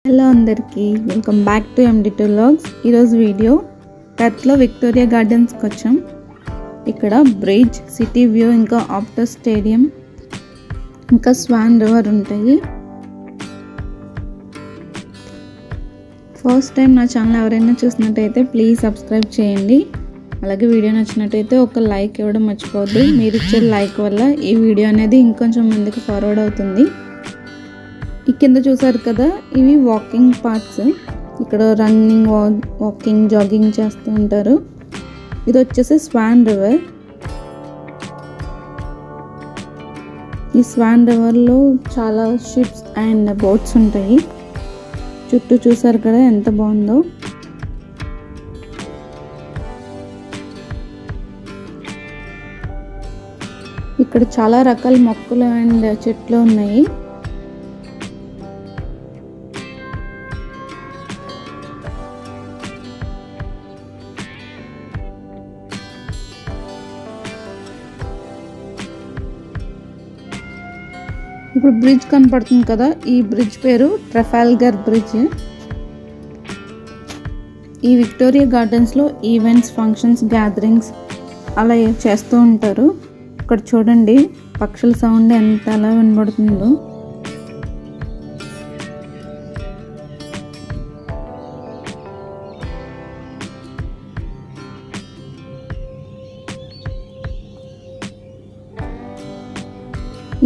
Hello అందరికీ welcome back to MD2 Vlogs. ఈరోజు video పెర్త్లో Victoria గార్డెన్స్కి వచ్చాం. ఇక్కడ బ్రిడ్జ్, సిటీ వ్యూ, ఇంకా ఆప్టో స్టేడియం, ఇంకా స్వాన్ రివర్ ఉంటాయి. ఫస్ట్ టైం నా ఛానల్ ఎవరైనా చూసినట్టయితే ప్లీజ్ సబ్స్క్రైబ్ చేయండి. అలాగే వీడియో నచ్చినట్టయితే ఒక లైక్ ఇవ్వడం మర్చిపోవద్దు. మీరు ఇచ్చే లైక్ వల్ల ఈ వీడియో అనేది ఇంకొంచెం ముందుకు ఫార్వర్డ్ అవుతుంది. ఈ కింద చూసారు కదా, ఇవి వాకింగ్ పార్ట్స్. ఇక్కడ రన్నింగ్, వాకింగ్, జాగింగ్ చేస్తూ ఉంటారు. ఇది వచ్చేసి స్వాన్ రివర్. ఈ స్వాన్ రివర్లో చాలా షిప్స్ అండ్ బోట్స్ ఉంటాయి. చుట్టూ చూసారు కదా ఎంత బాగుందో. ఇక్కడ చాలా రకాల మొక్కలు అండ్ చెట్లు ఉన్నాయి. ఇప్పుడు బ్రిడ్జ్ కనపడుతుంది కదా, ఈ బ్రిడ్జ్ పేరు ట్రఫాల్గర్ బ్రిడ్జ్. ఈ విక్టోరియా గార్డెన్స్లో ఈవెంట్స్, ఫంక్షన్స్, గ్యాదరింగ్స్ అలా చేస్తూ ఉంటారు. ఇక్కడ చూడండి పక్షుల సౌండ్ ఎంత అలా వినబడుతుందో.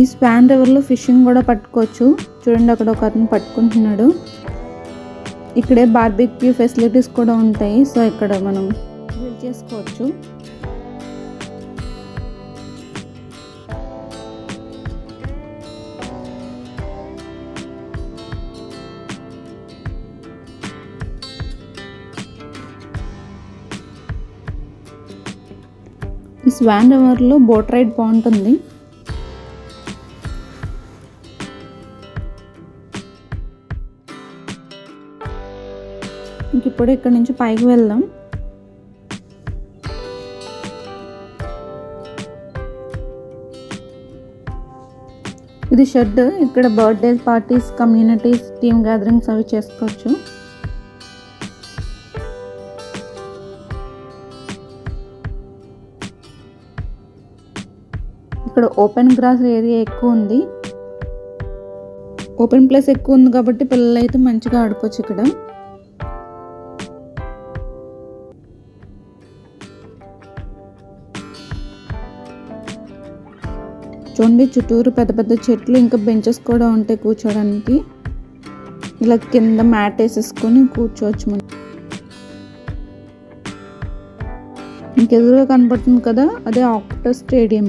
ఈ స్వాన్ రివర్లో ఫిషింగ్ కూడా పట్టుకోవచ్చు. చూడండి అక్కడ ఒక అతను పట్టుకుంటున్నాడు. ఇక్కడే బార్బిక్యూ ఫెసిలిటీస్ కూడా ఉంటాయి. సో ఇక్కడ మనం గ్రిల్ చేసుకోవచ్చు. ఈ స్వాన్ రివర్లో బోట్ రైడ్ బాగుంటుంది. ఇప్పుడు ఇక్కడ నుంచి పైకి వెళ్దాం. ఇది షెడ్. ఇక్కడ birthday parties, communities, team gatherings అవి చేసుకోవచ్చు. ఇక్కడ ఓపెన్ గ్రాస్ ఏరియా ఎక్కువ ఉంది. ఓపెన్ ప్లేస్ ఎక్కువ ఉంది కాబట్టి పిల్లలు అయితే మంచిగా ఆడుకోవచ్చు ఇక్కడ. చూడండి చుట్టూరు పెద్ద పెద్ద చెట్లు, ఇంకా బెంచెస్ కూడా ఉంటాయి కూర్చోడానికి. ఇలా కింద మ్యాట్ వేసేసుకొని కూర్చోవచ్చు మనం. ఇంకెదురుగా కనపడుతుంది కదా, అదే ఆప్టో స్టేడియం.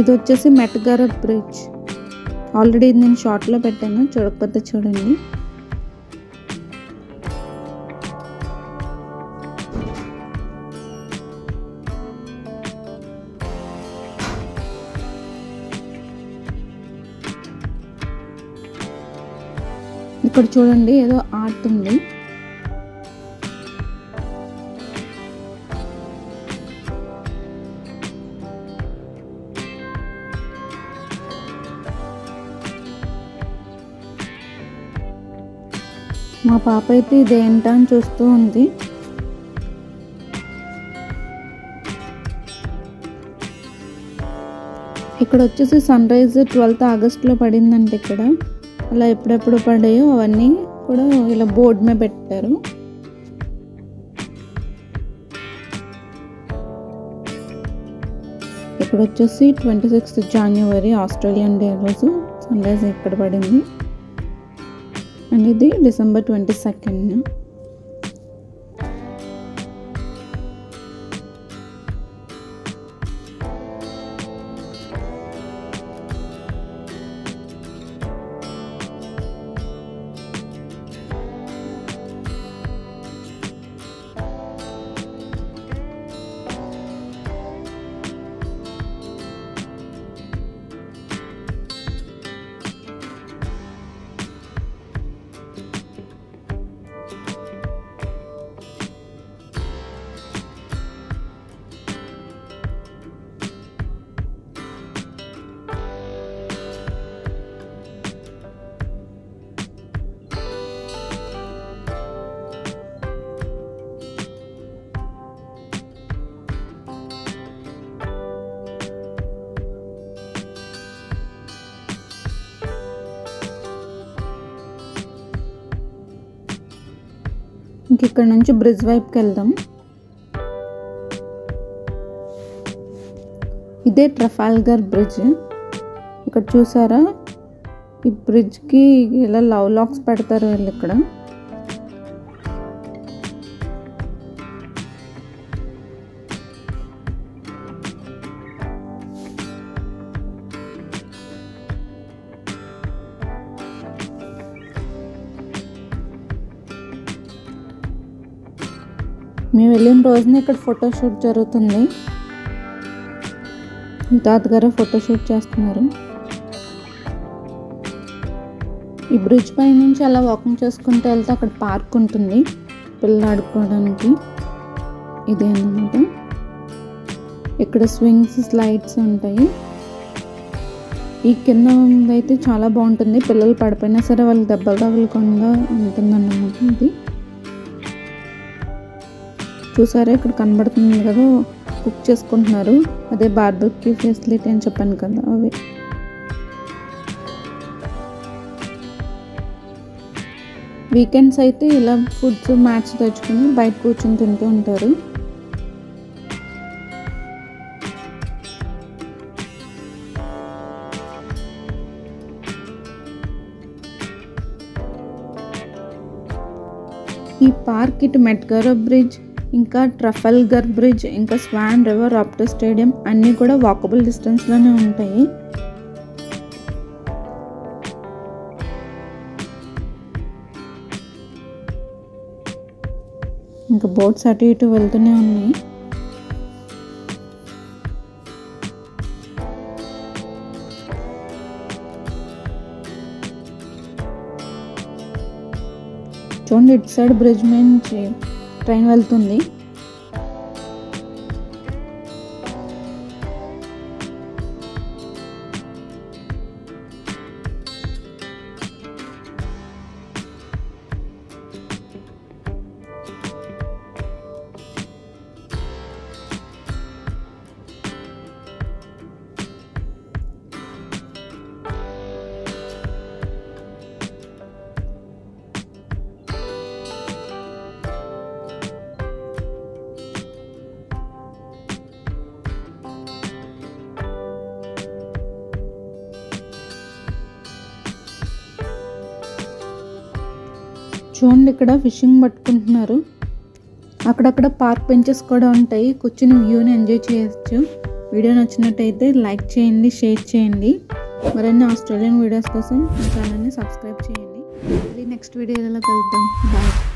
ఇది వచ్చేసి మెట్గారా బ్రిడ్జ్. ఆల్రెడీ నేను షార్ట్లో పెట్టాను, చూడకపోతే చూడండి. ఇక్కడ చూడండి ఏదో ఆర్ట్ ఉంది. మా పాప అయితే ఇదేంటా అని చూస్తూ ఉంది. ఇక్కడ వచ్చేసి సన్ రైజ్ 12th ఆగస్టులో పడిందంటే ఇక్కడ. అలా ఎప్పుడెప్పుడు పడాయో అవన్నీ కూడా ఇలా బోర్డు మీద పెట్టారు. ఇక్కడ వచ్చేసి 26th January ఆస్ట్రేలియన్ డే రోజు సన్ రైజ్ ఇక్కడ పడింది. అండ్ ఇది December 22nd. ఇంక ఇక్కడ నుంచి బ్రిడ్జ్ వైపుకి వెళ్దాం. ఇదే ట్రఫాల్గర్ బ్రిడ్జ్. ఇక్కడ చూసారా, ఈ బ్రిడ్జ్కి ఇలా లవ్ లాక్స్ పెడతారు వీళ్ళు ఇక్కడ. మేము వెళ్ళిన రోజున ఇక్కడ ఫోటోషూట్ జరుగుతుంది. ఈ తాతగారు ఫోటోషూట్ చేస్తున్నారు. ఈ బ్రిడ్జ్ పై నుంచి అలా వాకింగ్ చేసుకుంటూ వెళ్తే అక్కడ పార్క్ ఉంటుంది పిల్లలు ఆడుకోవడానికి. ఇదే అన్నమాట. ఇక్కడ స్వింగ్స్, స్లైడ్స్ ఉంటాయి. ఈ కింద అయితే చాలా బాగుంటుంది. పిల్లలు పడిపోయినా సరే వాళ్ళకి దెబ్బ తగలకుండా ఉంటుందన్నమాట. ఇది చూసారా, ఇక్కడ కనబడుతుంది కదా, కుక్ చేసుకుంటున్నారు. అదే బార్బెక్యూ ఫెసిలిటీ అని చెప్పాను కదా, అవి. వీకెండ్స్ అయితే ఇలా ఫుడ్స్ మ్యాట్స్ తెచ్చుకొని బయట కూర్చొని తింటూ ఉంటారు. ఈ పార్క్ ఇటు మెట్గారో బ్రిడ్జ్, ఇంకా ట్రఫాల్గర్ బ్రిడ్జ్, ఇంకా స్వాన్ రివర్, రాప్టర్ స్టేడియం అన్నీ కూడా వాకబుల్ డిస్టెన్స్లోనే ఉంటాయి. ఇంకా బోట్స్ అటు ఇటు వెళ్తూనే ఉన్నాయి. చూడండి, ఇటు సైడ్ బ్రిడ్జ్ నుంచి ట్రైన్ వెళ్తుంది. చూడండి, ఇక్కడ ఫిషింగ్ పట్టుకుంటున్నారు. అక్కడక్కడ పార్క్ బెంచెస్ కూడా ఉంటాయి, కూర్చుని వ్యూని ఎంజాయ్ చేయొచ్చు. వీడియో నచ్చినట్టయితే లైక్ చేయండి, షేర్ చేయండి. మరిన్ని ఆస్ట్రేలియన్ వీడియోస్ కోసం ఛానల్ని సబ్స్క్రైబ్ చేయండి. నెక్స్ట్ వీడియోలో కలుద్దాం. బాయ్.